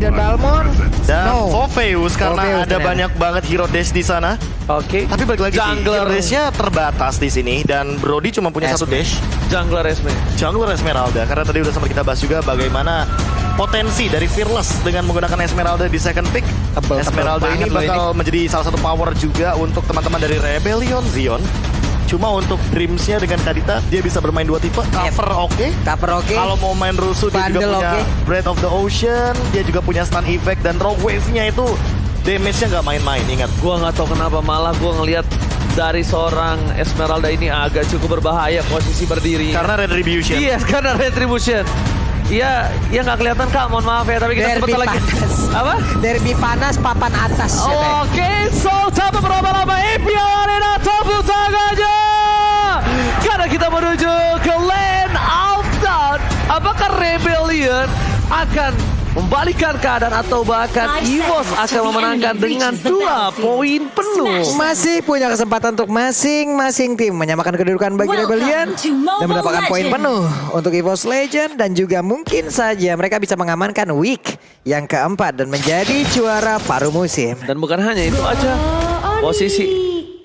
dan Balmond. Dan Voveus karena Voveus, ada ternyata. banyak banget hero dash di sana. Oke. Tapi balik lagi sih, Jungler. hero dashnya terbatas di sini dan Brody cuma punya satu dash. Jungler Esme. Jungler Esmeralda karena tadi udah sempat kita bahas juga bagaimana potensi dari Fearless dengan menggunakan Esmeralda di second pick. Tebel Esmeralda ini banget loh bakal menjadi salah satu power juga untuk teman-teman dari Rebellion Zion. Cuma untuk Dreams-nya dengan Kadita, dia bisa bermain dua tipe, cover oke. Cover oke. Kalau mau main rusuh dia juga Bundle punya oke. Breath of the Ocean, dia juga punya stun effect dan Rogue Wave-nya itu damage-nya nggak main-main, ingat. Gua nggak tahu kenapa malah gua ngelihat dari seorang Esmeralda ini agak cukup berbahaya posisi berdiri. Karena Retribution. Iya, karena Retribution. Iya, ya nggak kelihatan Kak, mohon maaf ya, tapi kita Derby sebentar lagi. panas. Apa? Derby panas papan atas. Oke, Sultan berlama-lama Impio Arena tepuk tangannya. Karena kita menuju ke Land of Dawn. Apakah Rebellion akan membalikan keadaan atau bahkan EVOS akan memenangkan dengan 2 poin penuh? Masih punya kesempatan untuk masing-masing tim menyamakan kedudukan bagi Rebellion dan mendapatkan poin penuh untuk EVOS Legend dan juga mungkin saja mereka bisa mengamankan week yang keempat dan menjadi juara paruh musim. Dan bukan hanya itu aja, posisi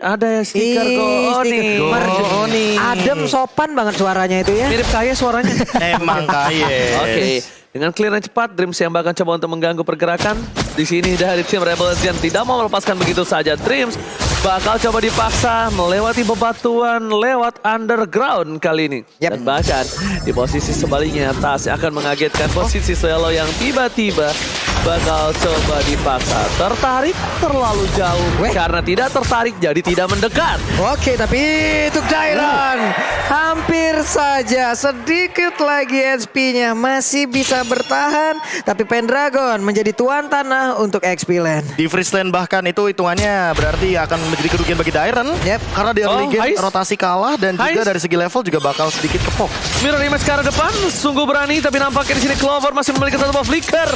ada ya stiker Go-Oni. Go-Oni. Adem sopan banget suaranya itu ya. Mirip kayak suaranya. Emang kaya. Oke, dengan clear yang cepat, Dreams yang bahkan coba untuk mengganggu pergerakan. Di sini dari tim Rebellion tidak mau melepaskan begitu saja. Dreams bakal coba dipaksa melewati bebatuan lewat underground kali ini. Yap. Dan bahkan di posisi sebaliknya, Tas akan mengagetkan posisi Swallow yang tiba-tiba bakal coba dipaksa. Tertarik terlalu jauh. Karena tidak tertarik jadi tidak mendekat. Oke, tapi untuk Dairon hampir saja sedikit lagi HP-nya masih bisa bertahan, tapi Pendragon menjadi tuan tanah untuk XP Land. Di Freezeland bahkan itu hitungannya berarti akan menjadi kerugian bagi Dairon. Yep. Karena di early game Heist. rotasi kalah dan juga Heist. dari segi level juga bakal sedikit kepok. Mirror Image ke arah depan, sungguh berani, tapi nampaknya di sini Clover masih memiliki satu buff flicker,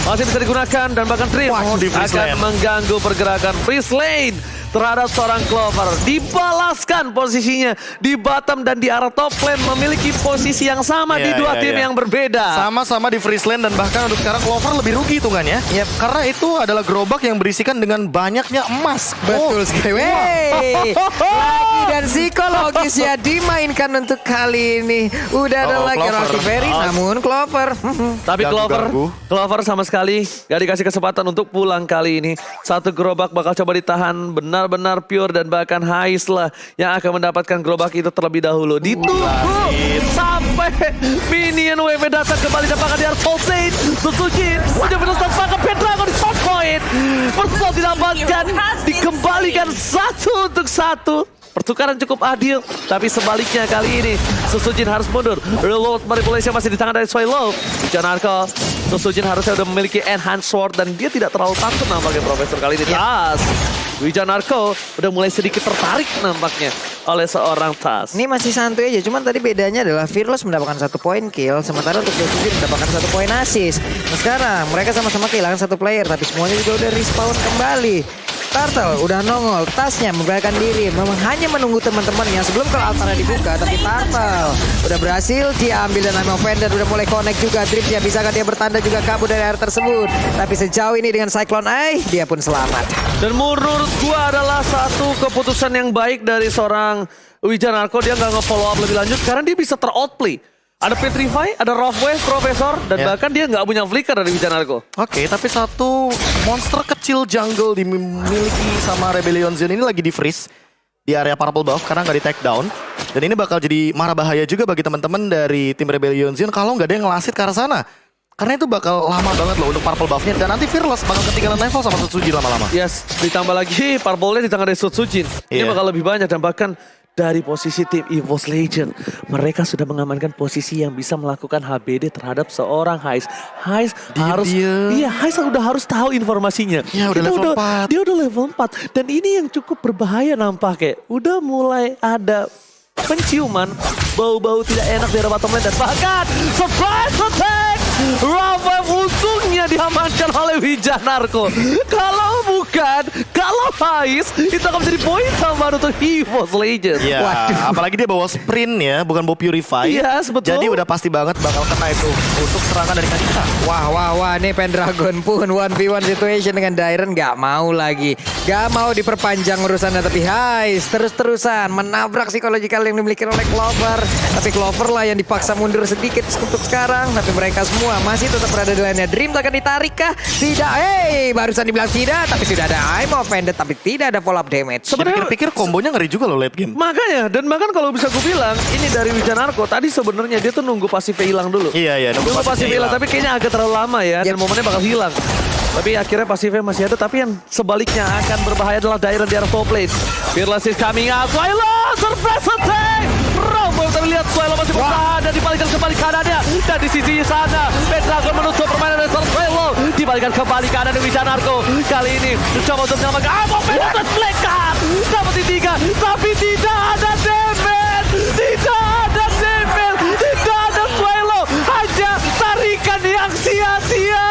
masih bisa digunakan dan bahkan Dream Wah, di Freeze akan Lane. mengganggu pergerakan Freeze Lane terhadap seorang Clover. Dibalaskan posisinya di bottom dan di arah top lane memiliki posisi yang sama di dua tim yang berbeda. Sama-sama di Freezeland dan bahkan untuk sekarang Clover lebih rugi hitungannya. Yep. Karena itu adalah gerobak yang berisikan dengan banyaknya emas. Betul sekali. Wey. Lagi dan psikologis ya dimainkan untuk kali ini. Udah ada lagi Clover. Rocky Berry namun Clover. Tapi Ganggu. Clover sama sekali gak dikasih kesempatan untuk pulang kali ini. Satu gerobak bakal coba ditahan benar-benar pure dan bahkan Hais lah yang akan mendapatkan gerobak itu terlebih dahulu. Ditunggu sampai minion WP datang kembali dan bakal dia Pulsate. Susujin udah berusaha pakai Pendragon di short point. Persoal didapatkan dikembalikan 1-1. Pertukaran cukup adil, tapi sebaliknya kali ini Susujin harus mundur. Reload manipulation masih di tangan dari Swallow. Janarko, Susujin harusnya udah memiliki enhanced sword dan dia tidak terlalu takut nampaknya Profesor kali ini. Tas, Wijanarko udah mulai sedikit tertarik nampaknya oleh seorang Tas. Ini masih santuy aja, cuman tadi bedanya adalah Fearless mendapatkan 1 poin kill, sementara untuk Susujin mendapatkan 1 poin assist. Nah sekarang mereka sama-sama kehilangan 1 player, tapi semuanya juga udah respawn kembali. Turtle udah nongol, tasnya membalikkan diri, memang hanya menunggu teman-temannya sebelum ke altarnya dibuka, tapi Turtle udah berhasil dia ambil dan I'm offender udah mulai connect juga Dreamsnya, bisakah dia bertanda juga kabur dari area tersebut? Tapi sejauh ini dengan Cyclone Eye dia pun selamat. Dan menurut gua adalah satu keputusan yang baik dari seorang Wijanarko. Dia nggak nge-follow up lebih lanjut karena dia bisa ter-outplay. Ada Petrify, ada Rough-Wave, Profesor, dan bahkan dia nggak punya flicker dari Wijanarko. Oke, tapi satu monster kecil jungle dimiliki sama Rebellion Zion ini lagi di freeze di area purple buff karena nggak di take down. Dan ini bakal jadi marah bahaya juga bagi teman-teman dari tim Rebellion Zion kalau nggak ada yang ngelasit ke arah sana. Karena itu bakal lama banget loh untuk purple buffnya dan nanti Fearless bakal ketinggalan level sama Susujin lama-lama. Yes, ditambah lagi purple-nya di tangan dari Susujin. Ini bakal lebih banyak dan bahkan dari posisi tim EVOS Legend, mereka sudah mengamankan posisi yang bisa melakukan HBD terhadap seorang Hais. Hais harus, iya Hais udah harus tahu informasinya. Ya udah level 4. Dia udah level 4 dan ini yang cukup berbahaya nampaknya. Udah mulai ada penciuman bau-bau tidak enak dari bottom lane dan bahkan surprise attack. Rafa untungnya diamankan oleh Wijanarko. Kalau bukan Kalau Hais, itu akan menjadi poin tambahan untuk EVOS Legends. Iya, apalagi dia bawa sprint ya, bukan bawa purify. Iya, betul. Jadi udah pasti banget bakal kena itu untuk serangan dari Kadita. Wah, nih Pendragon pun 1v1 situation dengan Dairen gak mau lagi. Gak mau diperpanjang urusannya, tapi Hais terus-terusan menabrak psikologikal yang dimiliki oleh Clover. Tapi Clover lah yang dipaksa mundur sedikit untuk sekarang. Tapi mereka semua masih tetap berada di lainnya. Dream akan ditarik kah? Tidak, barusan dibilang tidak, tapi sudah ada I'm offended, tapi tidak ada follow up damage. Sebenarnya Pikir-pikir kombonya ngeri juga loh late game. makanya, dan bahkan kalau bisa gue bilang, ini dari Wijanarko tadi sebenarnya dia tuh nunggu pasifnya hilang dulu. Iya, Nunggu pasifnya hilang, tapi kayaknya agak terlalu lama ya, dan momennya bakal hilang. Tapi akhirnya pasifnya masih ada, tapi yang sebaliknya akan berbahaya adalah Dairen di arah top lane. Fearless is coming out, Swilo, surprise attack! Robo, tapi lihat Swilo masih bertahan dan dibalikan kembali kanannya. Dan di sisi sana, Pendragon menutup permainan dari Swilo. Dibalikan kembali kanan dari Wijanarko. Kali ini mencoba untuk menyelamatkan Pendragon Fleckar. Dapat di 3, tapi tidak ada damage. Tidak ada damage, tidak ada Swilo. Hanya tarikan yang sia-sia.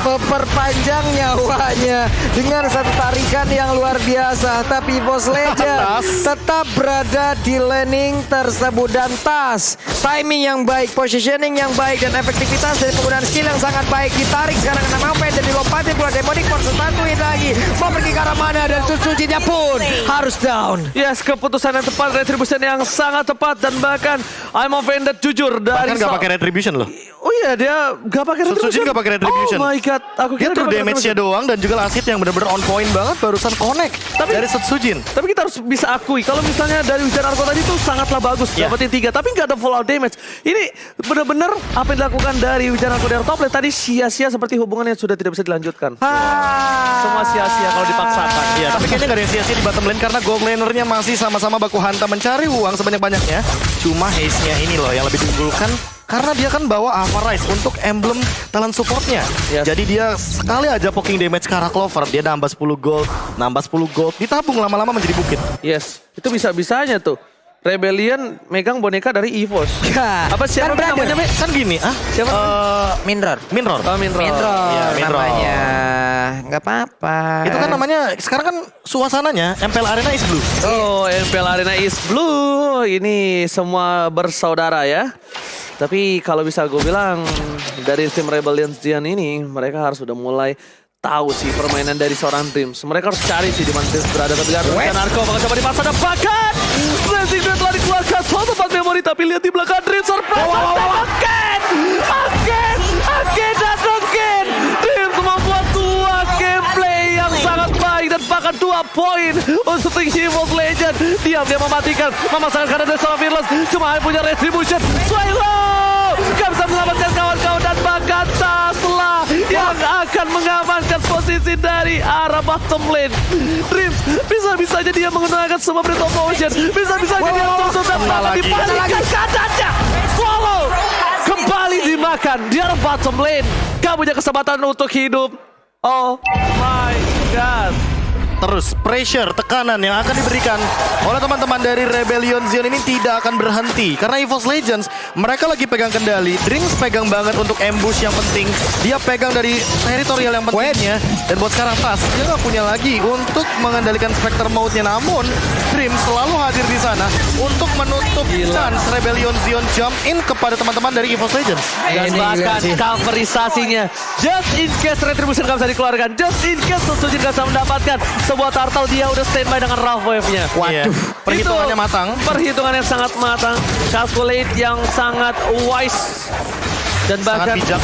Memperpanjang nyawanya dengan satu tarikan yang luar biasa. Tapi EVOS Legends tetap berada di laning tersebut. Dan Tas, timing yang baik, positioning yang baik, dan efektivitas dari penggunaan skill yang sangat baik. Ditarik sekarang kena Maupen dan dilompatin keluar Demonic Force. Satuin lagi, mau pergi ke arah mana, dan Tsuchinya pun harus down. Yes, keputusan yang tepat, retribution yang sangat tepat, dan bahkan I'm offended jujur dari Bahkan gak pakai retribution loh. Oh iya, dia gak pakai retribution. Gak pakai retribution. Oh my god, aku Dia kira true pakai damage-nya doang dan juga last hit yang benar-benar on point banget barusan connect dari Setsujin. Tapi kita harus bisa akui, kalau misalnya dari Wijanarko tadi tuh sangatlah bagus, dapetin 3, tapi nggak ada fallout damage. Ini benar-benar apa yang dilakukan dari Wijanarko dari top lane tadi sia-sia, seperti hubungan yang sudah tidak bisa dilanjutkan. Semua sia-sia kalau dipaksakan. Iya, tapi kayaknya gak ada yang sia-sia di bottom lane karena gold lanernya masih sama-sama baku hantam mencari uang sebanyak-banyaknya. Cuma haze-nya ini loh yang lebih diunggulkan karena dia kan bawa Alpha Rise untuk emblem talent supportnya. Yes. Jadi dia sekali aja poking damage ke arah Clover, dia nambah 10 gold, ditabung lama-lama menjadi bukit. Yes, itu bisa-bisanya tuh. Rebellion megang boneka dari EVOS. Apa siapa Kan namanya? Kan gini, Siapa? Minror. Minror. Oh, Minror. Iya, Minror. Namanya. Nggak apa-apa. Itu kan namanya, sekarang kan suasananya MPL Arena is blue. Oh, MPL Arena is blue. Ini semua bersaudara ya. Tapi kalau bisa gue bilang, dari tim Rebellion Zion ini, mereka harus sudah mulai tahu sih permainan dari seorang Dreams. Mereka harus cari sih di mana Dreams berada. Tapi Wijanarko bakal coba dipaksa dan bahkan Blazing Dream telah dikeluarkan. Soal tempat memori, tapi lihat di belakang Dreams surprise. Again dan again. Dreams membuat 2 gameplay yang sangat baik dan bahkan 2 poin untuk EVOS Legends. Dia mematikan, memasangkan kanan dari seorang Fearless. Cuma hanya punya retribution. Swilo gak bisa menyelamatkan kawan-kawan, dan bahkan Tasla yang akan mengamankan posisi dari arah bottom lane. Dreams bisa-bisanya dia menggunakan semua Breath of Motion. Bisa-bisanya dia tutup dan bahkan dibalikan kadannya. Swallow kembali dimakan di arah bottom lane. Gak punya kesempatan untuk hidup. Oh my god. Terus pressure, tekanan yang akan diberikan oleh teman-teman dari Rebellion Zion ini tidak akan berhenti. Karena EVOS Legends, mereka lagi pegang kendali. Dreams pegang banget untuk ambush yang penting. Dia pegang dari teritorial yang pentingnya. Dan buat sekarang Tas, dia nggak punya lagi untuk mengendalikan Spectre Mode-nya. Namun, Dreams selalu hadir di sana untuk menutup chance Rebellion Zion jump in kepada teman-teman dari EVOS Legends. Dan bahkan coverisasinya, just in case retribution gak bisa dikeluarkan, just in case Setsujin gak bisa mendapatkan sebuah turtle, dia udah standby dengan Wrath Wave-nya. Waduh, perhitungannya Itu matang. Perhitungan yang sangat matang, calculate yang sangat wise, dan bahkan bijak.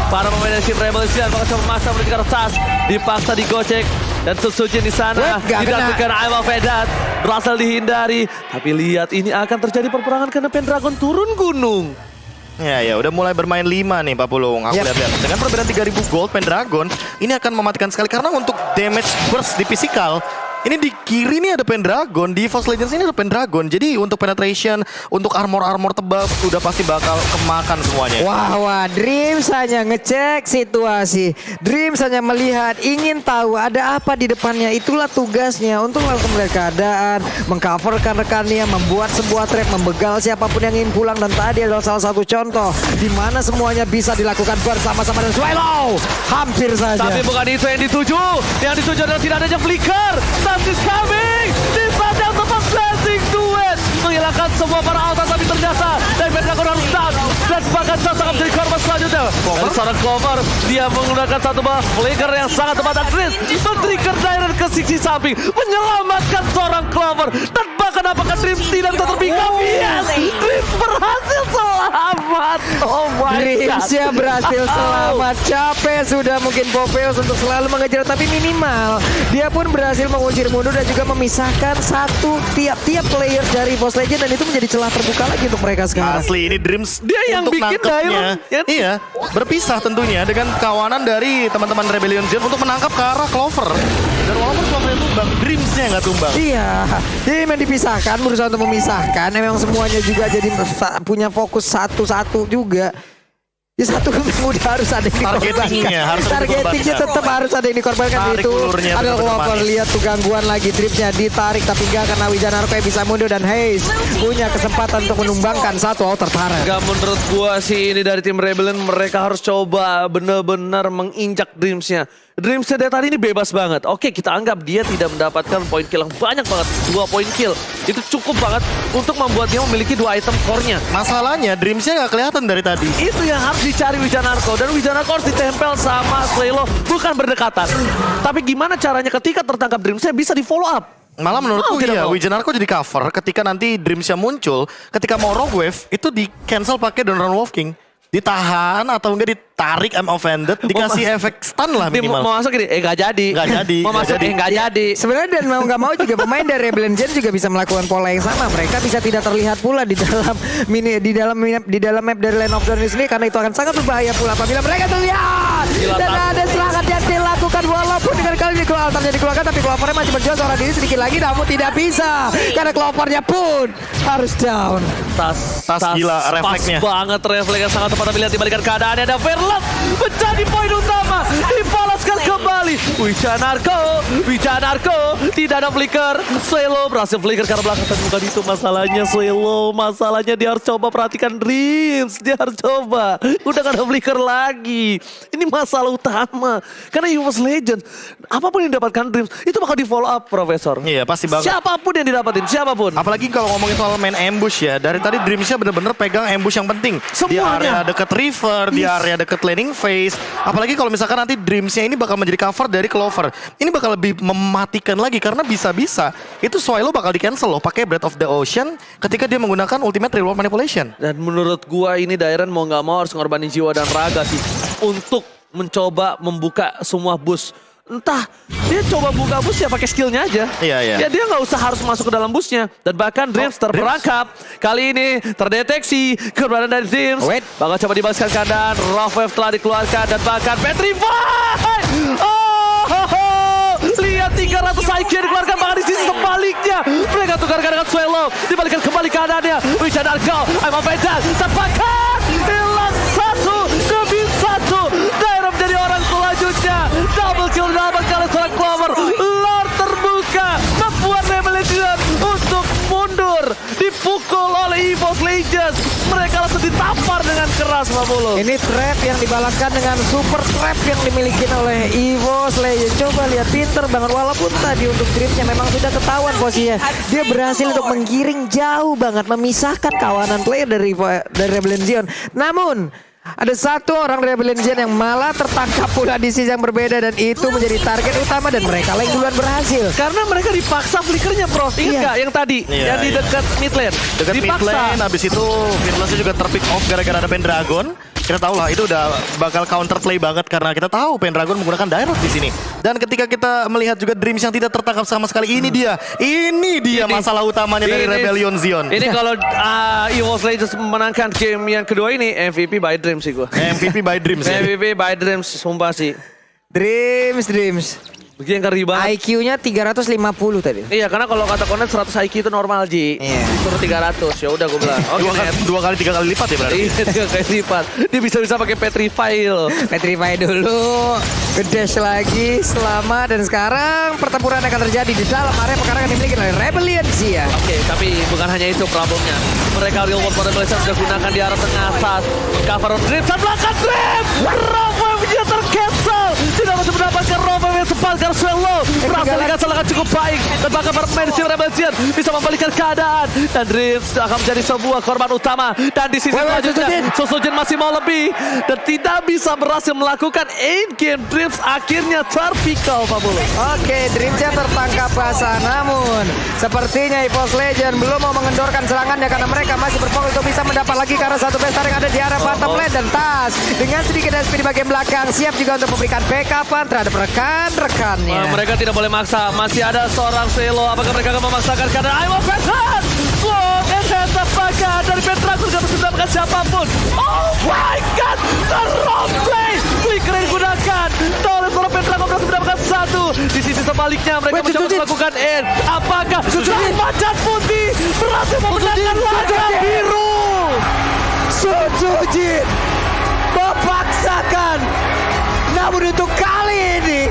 para pemain dari tim Rebel Zion bakal coba memaksa menuju ke atas, dipaksa digocek, dan Setsujin di sana dilakukan Aima Vedat berhasil dihindari. Tapi lihat, ini akan terjadi perperangan karena Pendragon turun gunung. Ya, udah mulai bermain 5 nih Pak Pulung. Aku lihat-lihat. Dengan perbedaan 3000 gold, Pendragon ini akan mematikan sekali. Karena untuk damage burst di physical, Ini di kiri nih ada Pendragon, di Force Legends ini ada Pendragon. Jadi untuk penetration, untuk armor-armor tebal udah pasti bakal kemakan semuanya. Wah, Dreams hanya ngecek situasi. Dreams hanya melihat, ingin tahu ada apa di depannya. Itulah tugasnya untuk langsung melihat keadaan, mengcoverkan rekannya, membuat sebuah trap, membegal siapapun yang ingin pulang. Dan tadi adalah salah satu contoh di mana semuanya bisa dilakukan bersama-sama dan Swallow. Hampir saja. Tapi bukan itu yang dituju. Yang dituju adalah tidak adanya flicker. Is coming! Dipandang tempat blessing duet menghilangkan semua para altar, tapi ternyata dari Pendragon harus down dan bahkan sangat menjadi korban selanjutnya. Dari seorang Clover, dia menggunakan satu buah flicker yang sangat tepat dan Chris men-trigger Dairon ke sisi samping menyelamatkan seorang Clover dan bahkan apakah Dreams tidak bisa terbingkam? Yes! Dreams berhasil selamat! Oh my god! Dreamsnya berhasil selamat. Capek sudah mungkin Popeyos untuk selalu mengejar, tapi minimal dia pun berhasil mengusir mundur dan juga memisahkan tiap-tiap player dari Force Legend, dan itu menjadi celah terbuka lagi untuk mereka sekarang. Asli ini Dreams Dia yang untuk bikin nangkepnya. Dairon. Iya, berpisah tentunya dengan kawanan dari teman-teman Rebellion Zone untuk menangkap ke arah Clover. Dan walaupun Clover itu tumbang, Dreamsnya nggak tumbang. Iya, dia memang dipisahkan, berusaha untuk memisahkan. Memang semuanya juga jadi punya fokus satu-satu juga. Ya satu udah harus ada yang dikorbankan. Targetingnya tetap harus ada yang dikorbankan. Tarik Itu ulurnya, ada tetap Clover, manis. lihat tuh gangguan lagi, Dreamsnya ditarik tapi enggak karena Wijanarko yang bisa mundur, dan Haze punya kesempatan untuk menumbangkan satu outer turret. Gak, menurut gua sih ini dari tim Rebellion mereka harus coba benar-benar menginjak Dreamsnya. Dreamsnya dari tadi ini bebas banget. Oke, kita anggap dia tidak mendapatkan poin kill yang banyak banget. 2 poin kill. Itu cukup banget untuk membuat dia memiliki 2 item core-nya. Masalahnya Dreamsnya nggak kelihatan dari tadi. Itu yang harus dicari Wijanarko. Dan Wijanarko harus ditempel sama Swallow. Bukan berdekatan. Tapi gimana caranya ketika tertangkap Dreamsnya bisa di follow up. Malah menurutku tidak iya, mau. Wijanarko jadi cover ketika nanti Dreamsnya muncul, ketika mau Rogue Wave itu di cancel pakai Donoran Wolf King. Ditahan atau enggak ditarik I'm offended, dikasih efek stun lah Dia minimal. mau masuk gini, nggak jadi. Nggak jadi, Mau nggak masuk, jadi. nggak jadi. Sebenarnya dan mau nggak mau juga pemain dari Rebellion Gen juga bisa melakukan pola yang sama. Mereka bisa tidak terlihat pula di dalam map dari Land of Darkness ini, karena itu akan sangat berbahaya pula apabila mereka terlihat. Dan ada serangan yang dilakukan walaupun dengan kali ini altarnya dikeluarkan, tapi Clovernya masih berjuang seorang diri sedikit lagi, namun tidak bisa karena Clovernya pun harus down. Tas gila refleksnya. Pas banget refleksnya sangat tepat, tapi lihat dibalikan keadaannya ada Verlet menjadi poin utama, dibalaskan kembali. Wijanarko tidak ada flicker. Swallow berhasil flicker karena belakang, tapi bukan itu masalahnya Swallow. Masalahnya dia harus coba perhatikan Dreams, dia harus coba. Udah gak ada flicker lagi. Ini masalah utama karena EVOS Legend apapun yang didapatkan Dreams itu bakal di follow up, Profesor. Iya pasti banget. Siapapun yang didapatin, siapapun. Apalagi kalau ngomongin soal main ambush ya, dari tadi Dreamsnya bener-bener pegang ambush yang penting. Di Semuanya. area deket river, di area deket landing phase. Apalagi kalau misalkan nanti Dreamsnya ini bakal menjadi cover dari Clover. Ini bakal lebih mematikan lagi karena bisa-bisa itu Swallow bakal di cancel loh pakai Breath of the Ocean ketika dia menggunakan ultimate real world manipulation. Dan menurut gua ini Dairon mau nggak mau harus ngorbanin jiwa dan raga sih untuk mencoba membuka semua bus. Entah dia coba buka bus ya pakai skillnya aja. Iya. Ya dia nggak usah harus masuk ke dalam busnya. Dan bahkan Dreams terperangkap. Kali ini terdeteksi keberadaan dari Dreams. Bakal coba dibalaskan keadaan. Rough Wave telah dikeluarkan dan bahkan Petrify. Lihat 300 IQ yang dikeluarkan, bahkan di sisi sebaliknya mereka tukarkan dengan Swallow. Dibalikan kembali keadaannya. Wijanarko, I'm offended. Terpakat. Hilang satu, kebin satu. Dairon menjadi orang selanjutnya. Double kill dapat kali seorang Clover. Lord terbuka membuat Rebellion untuk mundur. Dipukul oleh EVOS Legends. Mereka langsung ditampar dengan keras, Mamulu. Ini trap yang dibalaskan dengan super trap yang dimiliki oleh EVOS Legends. Coba lihat, pinter banget. Walaupun tadi untuk Dreamsnya memang sudah ketahuan posisinya. Dia berhasil untuk menggiring jauh banget, memisahkan kawanan player dari Rebellion Zion. Namun ada satu orang Rebellion Gen yang malah tertangkap pula di sisi yang berbeda, dan itu menjadi target utama, dan mereka yang duluan berhasil. Karena mereka dipaksa flickernya, Bro. Ingat nggak yang tadi? Iya, Yang di dekat mid lane. Dekat mid Dipaksa. lane, habis itu Fearlessnya juga terpick off gara-gara ada Pendragon. Kita tahu lah itu udah bakal counterplay banget karena kita tahu Pendragon menggunakan direct di sini. Dan ketika kita melihat juga Dreams yang tidak tertangkap sama sekali, ini dia masalah utamanya dari Rebellion Zion. Ini kalau EVOS Legends memenangkan game yang kedua ini, MVP by Dreams sih gua. MVP by Dreams ya. MVP by Dreams, sumpah sih. Dreams. Begini yang ngeri banget. IQ-nya 350 tadi. Iya, karena kalau kata Konet 100 IQ itu normal, Ji. Iya. Disuruh 300, ya udah gue bilang. Oke, Net. Dua kali, tiga kali lipat ya berarti. Iya, 3 kali lipat. Dia bisa pakai Petrify loh. Petrify dulu, gedes lagi selama dan sekarang pertempuran akan terjadi di dalam area pekarangan yang dimiliki oleh Rebellion Zia. Oke, tapi bukan hanya itu problemnya. Mereka Real World Model sudah gunakan di arah tengah saat cover on Dream. Saat belakang Dream! Robo-nya tercancel! Tidak masih mendapatkan Robo yang sempat Garsuelo. Berhasil dikasih cukup baik. Dan bahkan para pemain di Rebellion bisa membalikkan keadaan. Dan Dream akan menjadi sebuah korban utama. Dan di sisi selanjutnya, Sosojin masih mau lebih. Dan tidak bisa berhasil melakukan in-game. Dreams akhirnya terpikau, Pak Bulu. Oke, Dreamsnya tertangkap basah, namun sepertinya EVOS Legend belum mau mengendorkan serangannya karena mereka masih berfokus untuk bisa mendapat lagi karena satu besar yang ada di arah bottom lane. Dan Tas dengan sedikit SP di bagian belakang siap juga untuk memberikan backupan terhadap rekan-rekannya. Mereka tidak boleh maksa, masih ada seorang Selo. Apakah mereka akan memaksakan karena I want Petran? Long and hands apakah dari Petran sudah bisa mendapatkan siapapun? Oh my god, the wrong play. Flicker yang digunakan oleh seorang Petran berhasil mendapatkan satu. Di sisi sebaliknya mereka mencoba melakukan end. Apakah Sang Macan Putih berhasil memenangkan laga biru? Sujin memaksakan, namun untuk kali ini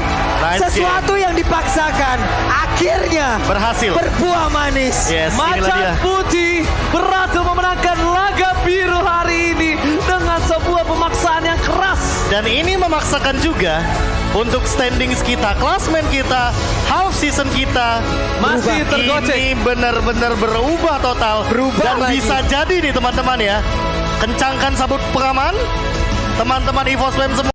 sesuatu yang dipaksakan akhirnya Berhasil. berbuah manis. Yes, inilah dia. Macan Putih berhasil memenangkan laga biru hari ini dengan sebuah pemaksaan yang keras. Dan ini memaksakan juga untuk standings kita, klasmen kita, half season kita Masih tergocek. Ini benar-benar berubah total. Dan lagi. bisa jadi nih teman-teman ya. Kencangkan sabut pengaman. Teman-teman EVOS Fam semua.